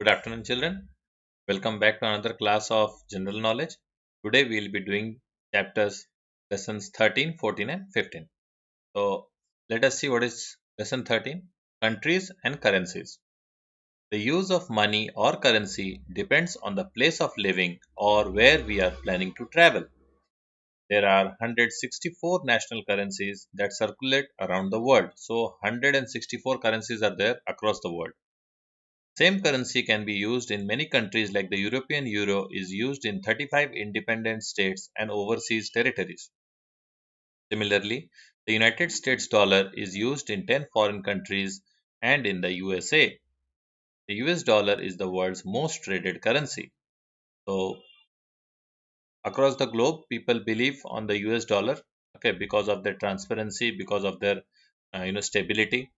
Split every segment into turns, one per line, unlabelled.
Good afternoon, children. Welcome back to another class of general knowledge. Today we will be doing chapters lessons 13, 14, and 15. So let us see what is lesson 13, countries and currencies. The use of money or currency depends on the place of living or where we are planning to travel. There are 164 national currencies that circulate around the world. So 164 currencies are there across the world. Same currency can be used in many countries like the European euro is used in 35 independent states and overseas territories. Similarly, the United States dollar is used in 10 foreign countries and in the USA. The US dollar is the world's most traded currency. So across the globe, people believe on the US dollar, okay, because of their transparency, because of their stability.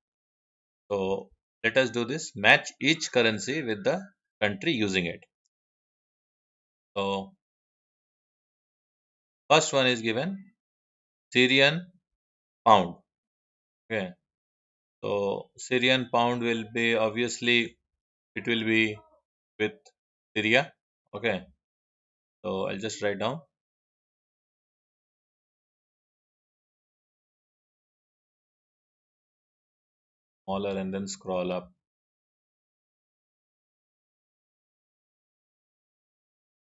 So let us do this. Match each currency with the country using it. So first one is given Syrian pound. Okay. So Syrian pound will be obviously it will be with Syria. Okay. So I'll just write down smaller and then scroll up.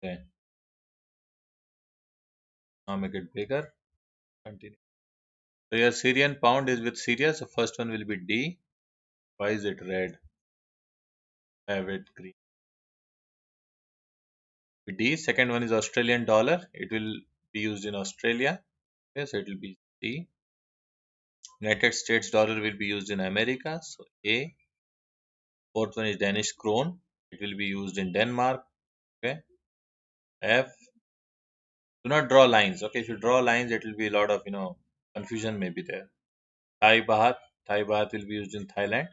Okay. Now make it bigger. Continue. So your Syrian pound is with Syria. So first one will be D. Why is it red? Have it green. D. Second one is Australian dollar. It will be used in Australia. Okay, so it will be C. United States dollar will be used in America. So A. Fourth one is Danish krone. It will be used in Denmark. Okay. F. Do not draw lines. Okay. If you draw lines, it will be a lot of confusion may be there. Thai baht. Thai baht will be used in Thailand.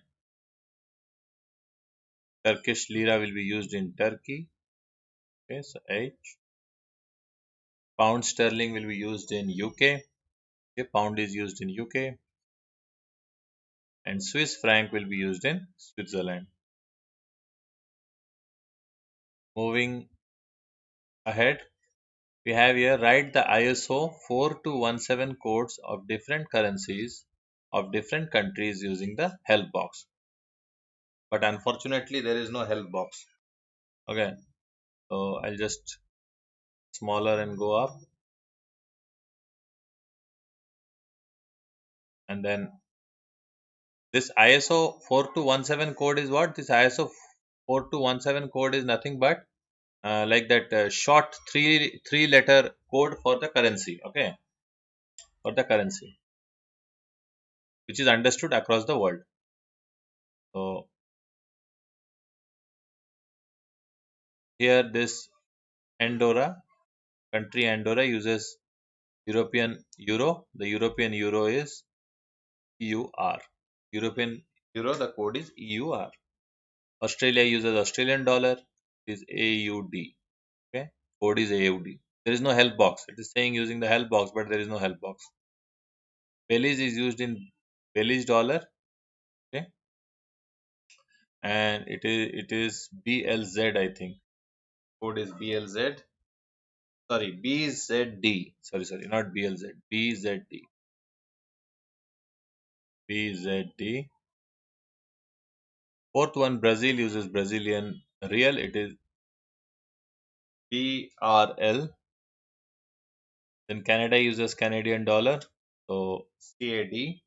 Turkish lira will be used in Turkey. Okay. So H. Pound sterling will be used in UK. Okay. Pound is used in UK. And Swiss franc will be used in Switzerland. Moving ahead, we have here write the ISO 4217 codes of different currencies of different countries using the help box. But unfortunately, there is no help box. Okay, so I'll just smaller and go up, and then this ISO 4217 code is what? This ISO 4217 code is nothing but like that short three letter code for the currency. Okay, for the currency which is understood across the world. So here this Andorra country Andorra uses European euro. The European euro is EUR. European euro, the code is EUR. Australia uses Australian dollar, is AUD. Okay, code is AUD. There is no help box. It is saying using the help box, but there is no help box. Belize is used in Belize dollar. Okay, and it is BLZ. I think code is BLZ. Sorry, BZD. Sorry, not BLZ. BZD. BZD. Fourth one, Brazil uses Brazilian real. It is BRL. Then Canada uses Canadian dollar. So CAD.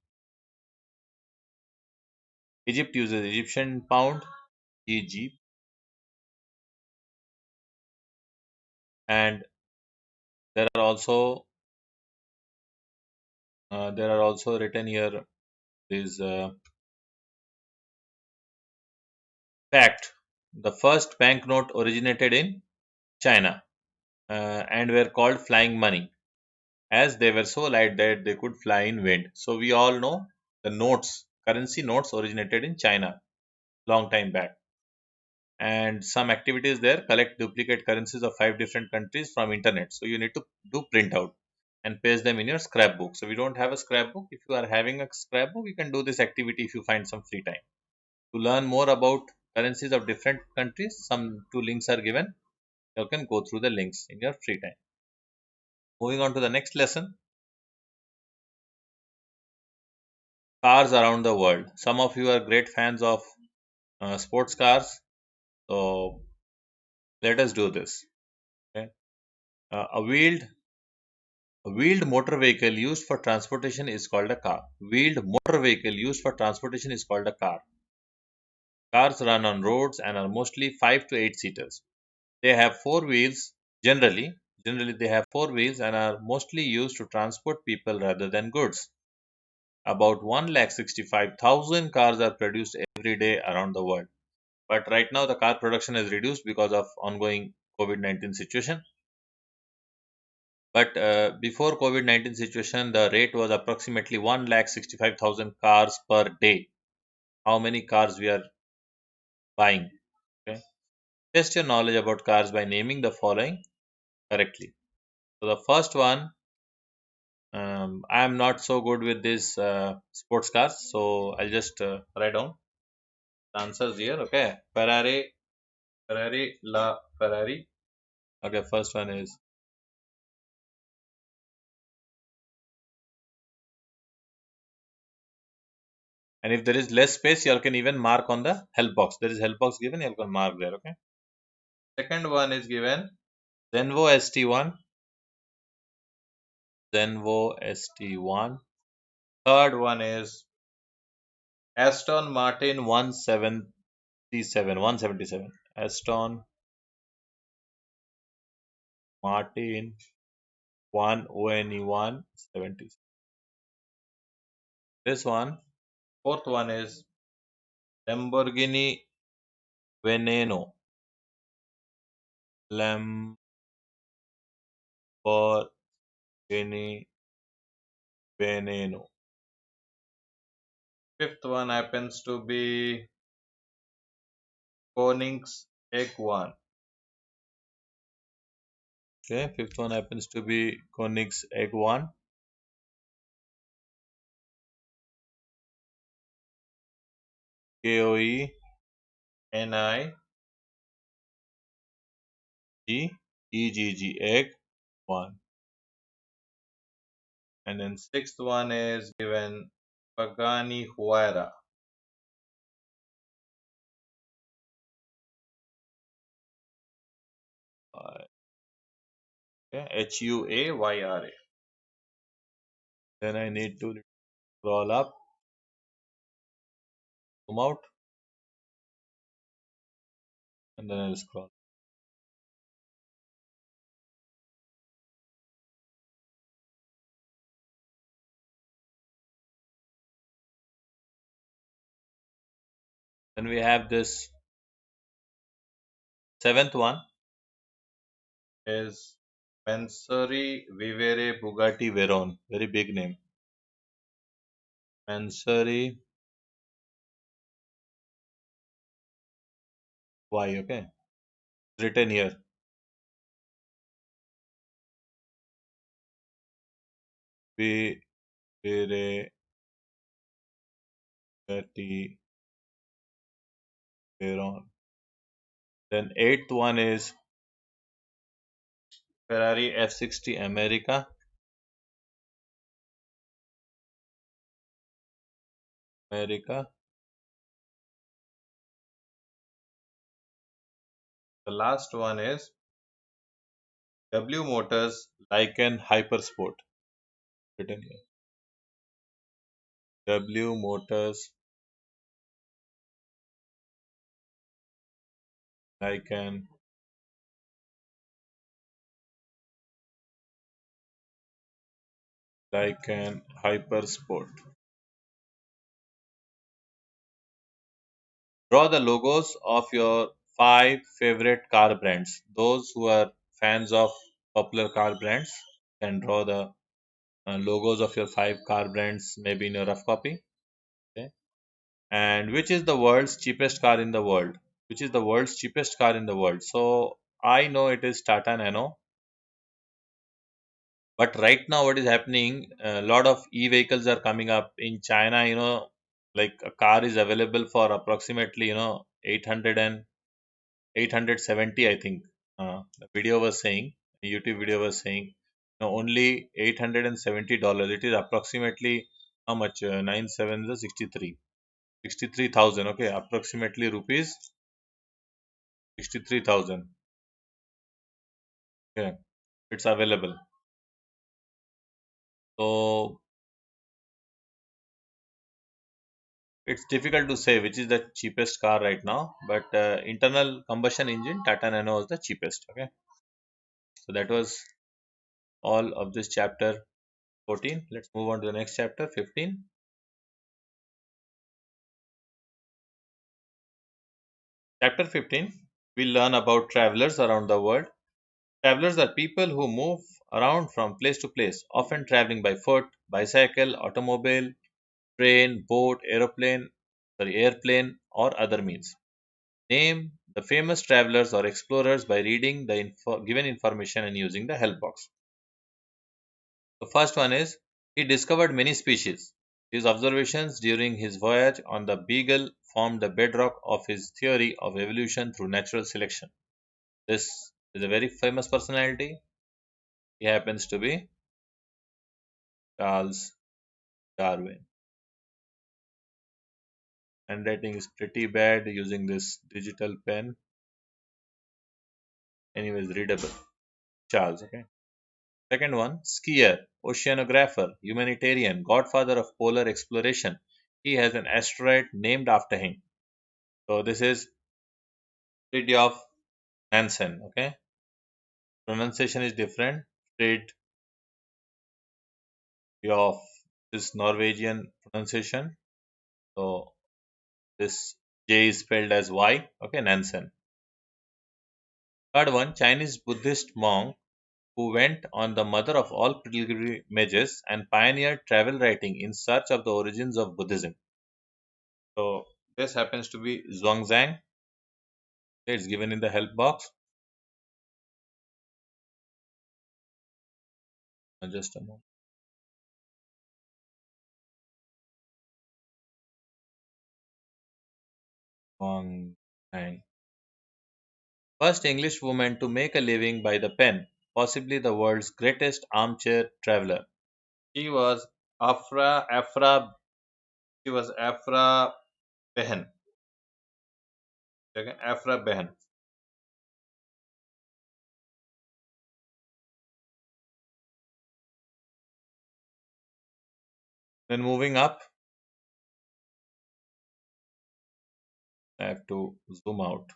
Egypt uses Egyptian pound. EG. And there are also written here is fact. The first banknote originated in China and were called flying money, as they were so light that they could fly in wind. So we all know the notes, currency notes originated in China long time back. And some activities there collect duplicate currencies of 5 different countries from internet. So you need to do printout and paste them in your scrapbook. So we don't have a scrapbook. If you are having a scrapbook, you can do this activity if you find some free time. To learn more about currencies of different countries. Some two links are given. You can go through the links in your free time. Moving on to the next lesson, cars around the world. Some of you are great fans of sports cars, so let us do this. Okay? A wheeled motor vehicle used for transportation is called a car. Wheeled motor vehicle used for transportation is called a car. Cars run on roads and are mostly 5 to 8 seaters. They have four wheels. Generally they have four wheels and are mostly used to transport people rather than goods. About 1,65,000 cars are produced every day around the world. But right now the car production is reduced because of ongoing COVID-19 situation. But before COVID-19 situation, the rate was approximately 1,65,000 cars per day. How many cars we are buying? Okay. Test your knowledge about cars by naming the following correctly. So the first one, I am not so good with this sports cars, so I'll just write down the answers here. Okay, Ferrari, La Ferrari. Okay, first one is, and if there is less space, you can even mark on the help box. There is help box given, you can mark there. Okay. Second one is given Zenvo ST1, Zenvo ST1. Third one is Aston Martin 177. Aston Martin 170. This one. Fourth one is Lamborghini Veneno. Lamborghini Veneno. Fifth one happens to be Koenigsegg 1. Okay, fifth one happens to be Koenigsegg 1. Koenigsegg egg 1. And then sixth one is given Pagani Huayra. Okay, Huayra. Then I need to scroll up, zoom out, and then I'll scroll. Then we have this seventh one is Mansory Vivere Bugatti Veyron. Very big name. Mansory Y. Okay. Written here. Vivere Bugatti Veyron. Then eighth one is Ferrari F60 America. America. The last one is W Motors Lycan Hypersport. Written here. W Motors Lycan Hypersport. Draw the logos of your five favorite car brands. Those who are fans of popular car brands can draw the logos of your five car brands, maybe in a rough copy. Okay. And which is the world's cheapest car in the world? Which is the world's cheapest car in the world? So I know it is Tata Nano. But right now, what is happening? A lot of e-vehicles are coming up in China. Like a car is available for approximately 800 and 870, I think. The video was saying, the YouTube video was saying, no, only $870. It is approximately how much? 9 7 is 63. 63,000. Okay, approximately rupees 63,000. Okay, it's available. So it's difficult to say which is the cheapest car right now, but internal combustion engine Tata Nano was the cheapest. Okay, so that was all of this chapter 14. Let's move on to the next chapter 15. Chapter 15, we learn about travelers around the world. Travelers are people who move around from place to place, often traveling by foot, bicycle, automobile, train, boat, airplane, or other means. Name the famous travelers or explorers by reading the given information and using the help box. The first one is he discovered many species. His observations during his voyage on the Beagle formed the bedrock of his theory of evolution through natural selection. This is a very famous personality. He happens to be Charles Darwin. Handwriting is pretty bad using this digital pen. Anyways, readable. Charles, okay. Second one, skier, oceanographer, humanitarian, godfather of polar exploration. He has an asteroid named after him. So this is Fridtjof Nansen, okay. Pronunciation is different. Fridtjof is Norwegian pronunciation. So this J is spelled as Y, okay, Nansen. Third one, Chinese Buddhist monk who went on the mother of all pilgrimages and pioneered travel writing in search of the origins of Buddhism. So this happens to be Zhuangzhang. It's given in the help box. Just a moment. Zhuangzhang. First English woman to make a living by the pen, possibly the world's greatest armchair traveler. She was Afra Behan. Okay, Afra Behan. Then moving up, I have to zoom out.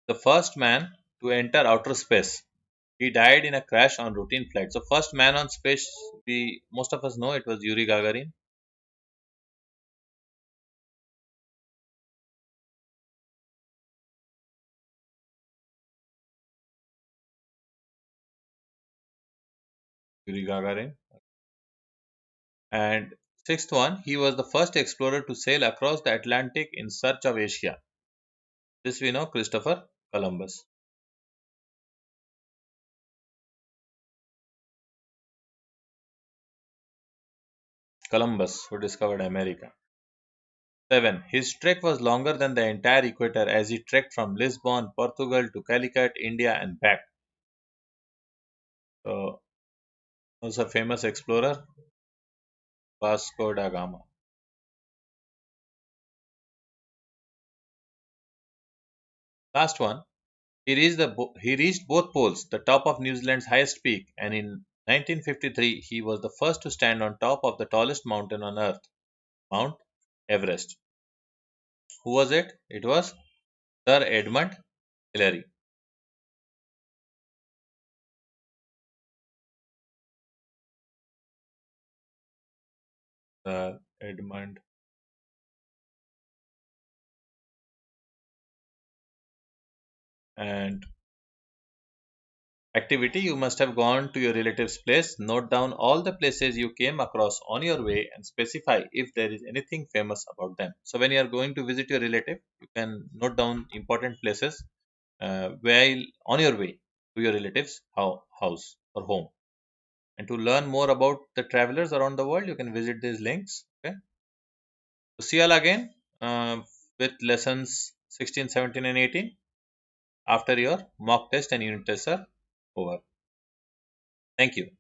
The first man to enter outer space. He died in a crash on routine flight. So first man on space, we most of us know it was Yuri Gagarin. Yuri Gagarin. And sixth one, he was the first explorer to sail across the Atlantic in search of Asia. This we know, Christopher Columbus. Columbus, who discovered America. 7. His trek was longer than the entire equator as he trekked from Lisbon, Portugal to Calicut, India and back. So, was a famous explorer, Vasco da Gama. Last one, he reached both poles, the top of New Zealand's highest peak, and in 1953 he was the first to stand on top of the tallest mountain on earth, Mount Everest. Who was it? It was Sir Edmund Hillary. Sir Edmund. And activity, you must have gone to your relative's place, note down all the places you came across on your way and specify if there is anything famous about them. So when you are going to visit your relative, you can note down important places while on your way. to your relatives' house or home. And to learn more about the travelers around the world, you can visit these links. Okay. So see you all again with lessons 16, 17, and 18 after your mock test and unit tests are over. Thank you.